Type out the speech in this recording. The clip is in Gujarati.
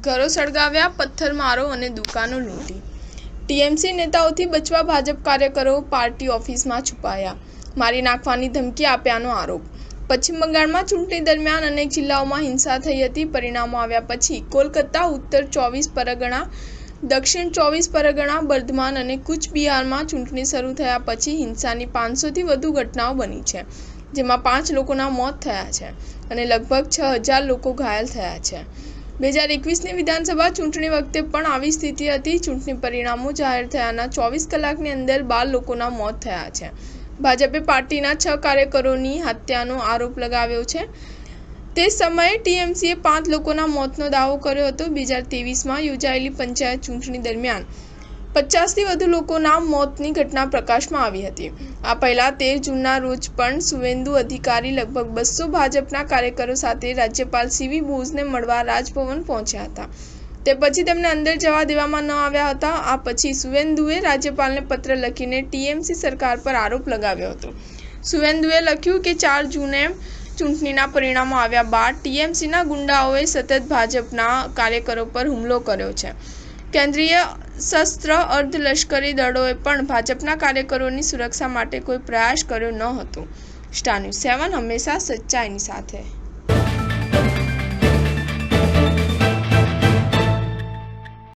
ઘરો સળગાવ્યા, પથ્થરમારો અને દુકાનો લૂંટી। ટીએમસી નેતાઓથી બચવા ભાજપ કાર્યકરો પાર્ટી ઓફિસમાં છુપાયા, મારી નાખવાની ધમકી આપ્યાનો આરોપ। પશ્ચિમ બંગાળમાં ચૂંટણી દરમિયાન અનેક જિલ્લાઓમાં હિંસા થઈ હતી। પરિણામો આવ્યા પછી કોલકાતા, ઉત્તર 24 પરગણા, દક્ષિણ 24 પરગણા, બર્ધમાન અને કૂચ બિહારમાં ચૂંટણી શરૂ થયા પછી હિંસાની 500થી વધુ ઘટનાઓ બની છે, જેમાં 5 લોકોના મોત થયા છે અને લગભગ 6000 લોકો ઘાયલ થયા છે। 2021ની વિધાનસભા ચૂંટણી વખતે પણ આવી સ્થિતિ હતી। ચૂંટણી પરિણામો જાહેર થયાના 24 કલાકની અંદર 12 લોકોના મોત થયા છે। ભાજપે પાર્ટીના 6 કાર્યકરોની હત્યાનો આરોપ લગાવ્યો છે। તે સમયે ટીએમસીએ 5 લોકોના મોતનો દાવો કર્યો હતો। 2023માં યોજાયેલી પંચાયત ચૂંટણી દરમિયાન 50થી વધુ લોકોના મોતની ઘટના પ્રકાશમાં આવી હતી। આ પહેલા 13 જૂનના રોજ પણ શુવેન્દુ અધિકારી લગભગ 200 ભાજપના કાર્યકરો સાથે રાજ્યપાલ સીવી બોઝને મળવા રાજભવન પહોંચ્યા હતા। તે પછી તેમને અંદર જવા દેવામાં ન આવ્યા હતા। આ પછી શુવેન્દુએ રાજ્યપાલને પત્ર લખીને ટીએમસી સરકાર પર આરોપ લગાવ્યો હતો। શુવેન્દુએ લખ્યું કે 4 જૂને ચૂંટણીના પરિણામો આવ્યા બાદ ટીએમસીના ગુંડાઓએ સતત ભાજપના કાર્યકરો પર હુમલો કર્યો છે। કેન્દ્રીય સશસ્ત્ર અર્ધલશ્કરી દળોએ પણ ભાજપના કાર્યકરોની સુરક્ષા માટે કોઈ પ્રયાસ કર્યો ન હતો। સ્ટાર ન્યૂઝ 7 હંમેશા સચ્ચાઈની સાથે।